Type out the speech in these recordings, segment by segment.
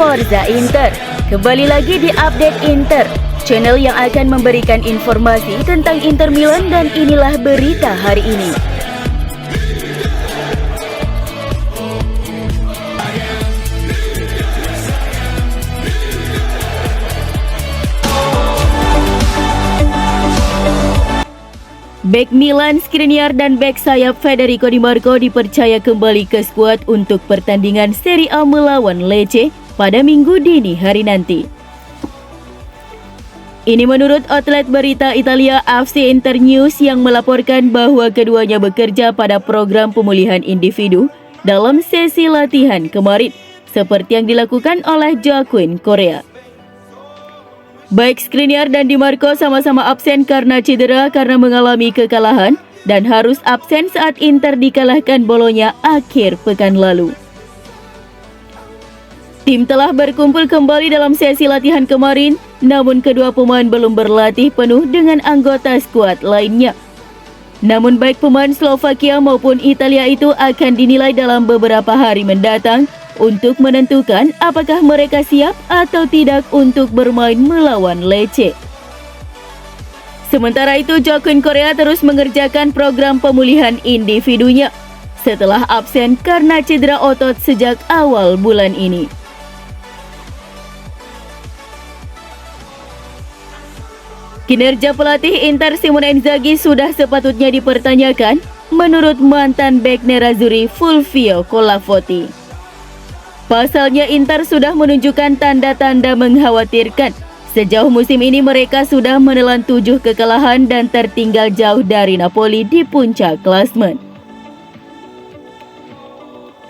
Forza Inter. Kembali lagi di Update Inter, channel yang akan memberikan informasi tentang Inter Milan, dan inilah berita hari ini. Bek Milan Skriniar dan bek sayap Federico Di Marco dipercaya kembali ke skuad untuk pertandingan Serie A melawan Lecce pada Minggu dini hari nanti. Ini menurut outlet berita Italia FC Internews yang melaporkan bahwa keduanya bekerja pada program pemulihan individu dalam sesi latihan kemarin, seperti yang dilakukan oleh Joaquin Correa. Baik Skriniar dan Di Marco sama-sama absen karena cedera karena mengalami kekalahan dan harus absen saat Inter dikalahkan Bologna akhir pekan lalu. Tim telah berkumpul kembali dalam sesi latihan kemarin, namun kedua pemain belum berlatih penuh dengan anggota skuad lainnya. Namun baik pemain Slovakia maupun Italia itu akan dinilai dalam beberapa hari mendatang untuk menentukan apakah mereka siap atau tidak untuk bermain melawan Lecce. Sementara itu, Joaquin Correa terus mengerjakan program pemulihan individunya setelah absen karena cedera otot sejak awal bulan ini. Kinerja pelatih Inter Simone Inzaghi sudah sepatutnya dipertanyakan menurut mantan bek Nerazzurri Fulvio Colavotti. Pasalnya Inter sudah menunjukkan tanda-tanda mengkhawatirkan. Sejauh musim ini mereka sudah menelan 7 kekalahan dan tertinggal jauh dari Napoli di puncak klasemen.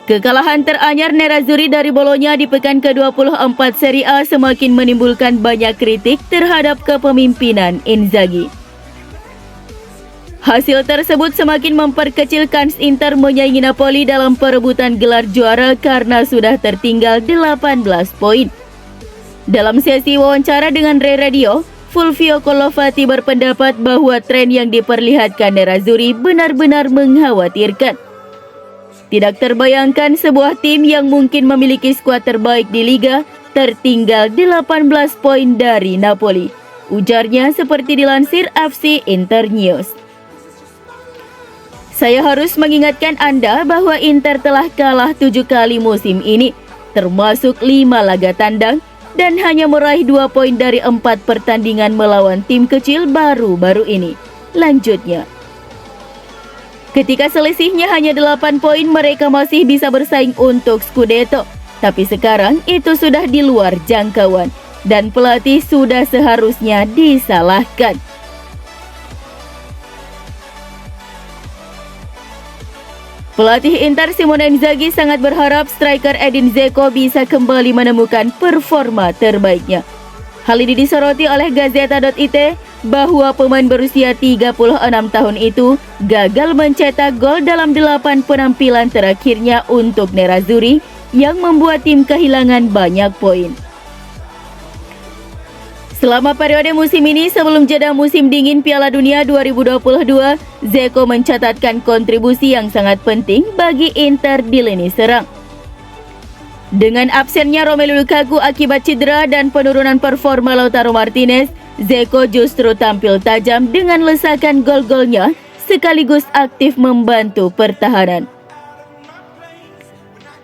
Kekalahan teranyar Nerazzurri dari Bologna di pekan ke-24 Serie A semakin menimbulkan banyak kritik terhadap kepemimpinan Inzaghi. Hasil tersebut semakin memperkecil kans Inter menyaingi Napoli dalam perebutan gelar juara karena sudah tertinggal 18 poin. Dalam sesi wawancara dengan Rai Radio, Fulvio Colavotti berpendapat bahwa tren yang diperlihatkan Nerazzurri benar-benar mengkhawatirkan. Tidak terbayangkan sebuah tim yang mungkin memiliki skuad terbaik di Liga tertinggal 18 poin dari Napoli, ujarnya seperti dilansir FC Internews. Saya harus mengingatkan Anda bahwa Inter telah kalah 7 kali musim ini, termasuk 5 laga tandang, dan hanya meraih 2 poin dari 4 pertandingan melawan tim kecil baru-baru ini. Lanjutnya, ketika selisihnya hanya 8 poin, mereka masih bisa bersaing untuk Scudetto. Tapi sekarang itu sudah di luar jangkauan, dan pelatih sudah seharusnya disalahkan. Pelatih Inter Simone Inzaghi sangat berharap striker Edin Dzeko bisa kembali menemukan performa terbaiknya. Hal ini disoroti oleh Gazzetta.it bahwa pemain berusia 36 tahun itu gagal mencetak gol dalam 8 penampilan terakhirnya untuk Nerazzurri yang membuat tim kehilangan banyak poin. Selama periode musim ini sebelum jeda musim dingin Piala Dunia 2022, Dzeko mencatatkan kontribusi yang sangat penting bagi Inter di lini serang. Dengan absennya Romelu Lukaku akibat cedera dan penurunan performa Lautaro Martinez, Dzeko justru tampil tajam dengan lesakan gol-golnya sekaligus aktif membantu pertahanan.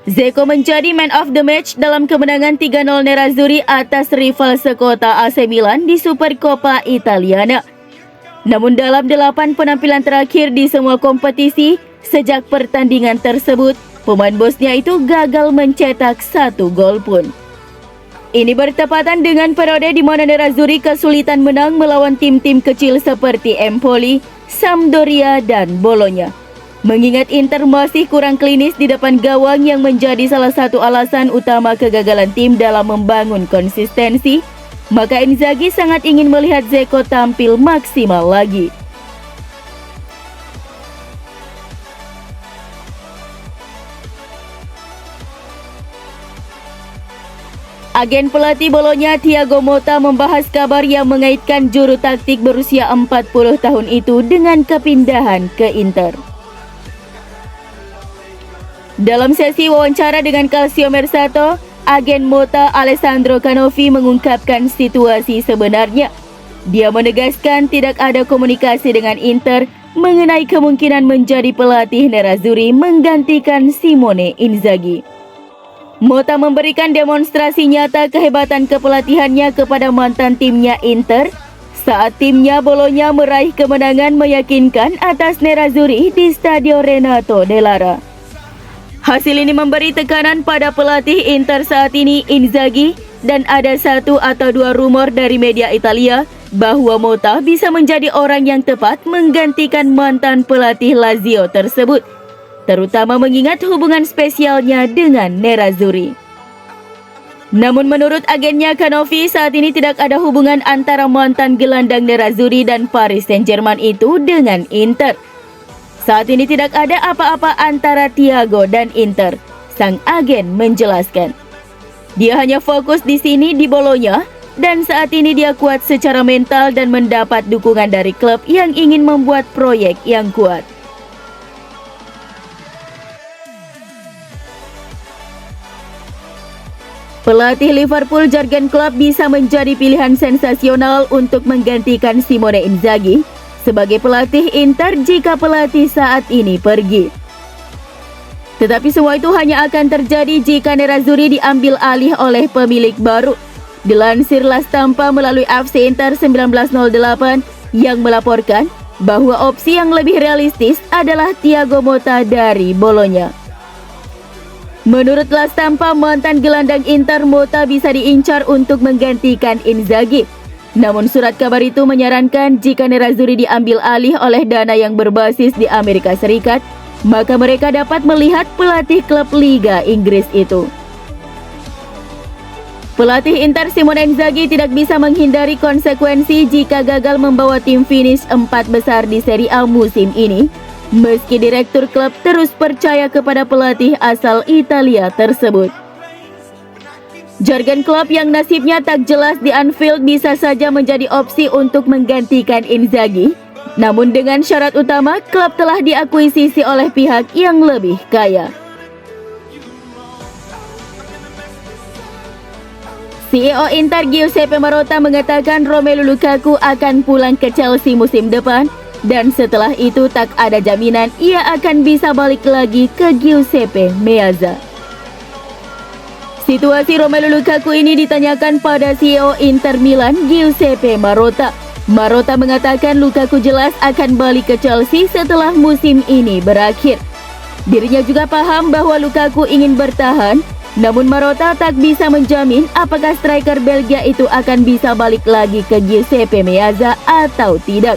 Dzeko menjadi man of the match dalam kemenangan 3-0 Nerazzurri atas rival sekota AC Milan di Supercoppa Italiana. Namun dalam 8 penampilan terakhir di semua kompetisi sejak pertandingan tersebut, pemain bosnya itu gagal mencetak 1 gol pun. Ini bertepatan dengan periode di mana Nerazzurri kesulitan menang melawan tim-tim kecil seperti Empoli, Sampdoria, dan Bologna. Mengingat Inter masih kurang klinis di depan gawang yang menjadi salah satu alasan utama kegagalan tim dalam membangun konsistensi, maka Inzaghi sangat ingin melihat Dzeko tampil maksimal lagi. Agen pelatih Bologna Thiago Motta membahas kabar yang mengaitkan juru taktik berusia 40 tahun itu dengan kepindahan ke Inter. Dalam sesi wawancara dengan Calcio Mercato, agen Mota Alessandro Canovi mengungkapkan situasi sebenarnya. Dia menegaskan tidak ada komunikasi dengan Inter mengenai kemungkinan menjadi pelatih Nerazzurri menggantikan Simone Inzaghi. Mota memberikan demonstrasi nyata kehebatan kepelatihannya kepada mantan timnya Inter saat timnya Bologna meraih kemenangan meyakinkan atas Nerazzurri di Stadio Renato Delara. Hasil ini memberi tekanan pada pelatih Inter saat ini, Inzaghi, dan ada 1 atau 2 rumor dari media Italia bahwa Mota bisa menjadi orang yang tepat menggantikan mantan pelatih Lazio tersebut, terutama mengingat hubungan spesialnya dengan Nerazzurri. Namun menurut agennya Canovi, saat ini tidak ada hubungan antara mantan gelandang Nerazzurri dan Paris Saint-Germain itu dengan Inter. Saat ini tidak ada apa-apa antara Thiago dan Inter, sang agen menjelaskan. Dia hanya fokus di sini di Bologna, dan saat ini dia kuat secara mental dan mendapat dukungan dari klub yang ingin membuat proyek yang kuat. Pelatih Liverpool Jurgen Klopp bisa menjadi pilihan sensasional untuk menggantikan Simone Inzaghi sebagai pelatih Inter jika pelatih saat ini pergi. Tetapi semua itu hanya akan terjadi jika Nerazzurri diambil alih oleh pemilik baru. Dilansir La Stampa melalui FC Inter 1908 yang melaporkan bahwa opsi yang lebih realistis adalah Thiago Motta dari Bologna. Menurut La Stampa, mantan gelandang Inter Motta bisa diincar untuk menggantikan Inzaghi. Namun surat kabar itu menyarankan jika Nerazzurri diambil alih oleh dana yang berbasis di Amerika Serikat, maka mereka dapat melihat pelatih klub Liga Inggris itu. Pelatih Inter Simone Inzaghi tidak bisa menghindari konsekuensi jika gagal membawa tim finish 4 besar di Serie A musim ini, meski direktur klub terus percaya kepada pelatih asal Italia tersebut. Jurgen Klopp yang nasibnya tak jelas di Anfield bisa saja menjadi opsi untuk menggantikan Inzaghi, namun dengan syarat utama klub telah diakuisisi oleh pihak yang lebih kaya. CEO Inter Giuseppe Marotta mengatakan Romelu Lukaku akan pulang ke Chelsea musim depan, dan setelah itu tak ada jaminan ia akan bisa balik lagi ke Giuseppe Meazza. Situasi Romelu Lukaku ini ditanyakan pada CEO Inter Milan Giuseppe Marotta. Marotta mengatakan Lukaku jelas akan balik ke Chelsea setelah musim ini berakhir. Dirinya juga paham bahwa Lukaku ingin bertahan, namun Marotta tak bisa menjamin apakah striker Belgia itu akan bisa balik lagi ke Giuseppe Meazza atau tidak.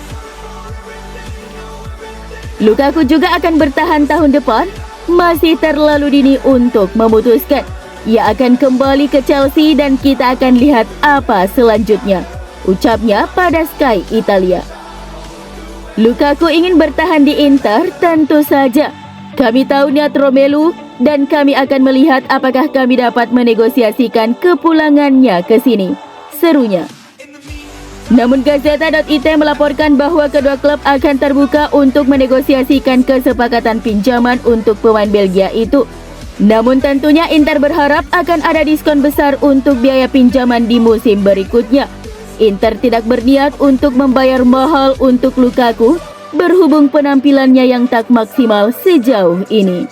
Lukaku juga akan bertahan tahun depan, masih terlalu dini untuk memutuskan. Ia akan kembali ke Chelsea dan kita akan lihat apa selanjutnya, ucapnya pada Sky Italia. Lukaku ingin bertahan di Inter, tentu saja. Kami tahu niat Romelu dan kami akan melihat apakah kami dapat menegosiasikan kepulangannya ke sini, serunya. Namun Gazeta.it melaporkan bahwa kedua klub akan terbuka untuk menegosiasikan kesepakatan pinjaman untuk pemain Belgia itu. Namun tentunya Inter berharap akan ada diskon besar untuk biaya pinjaman di musim berikutnya. Inter tidak berniat untuk membayar mahal untuk Lukaku, berhubung penampilannya yang tak maksimal sejauh ini.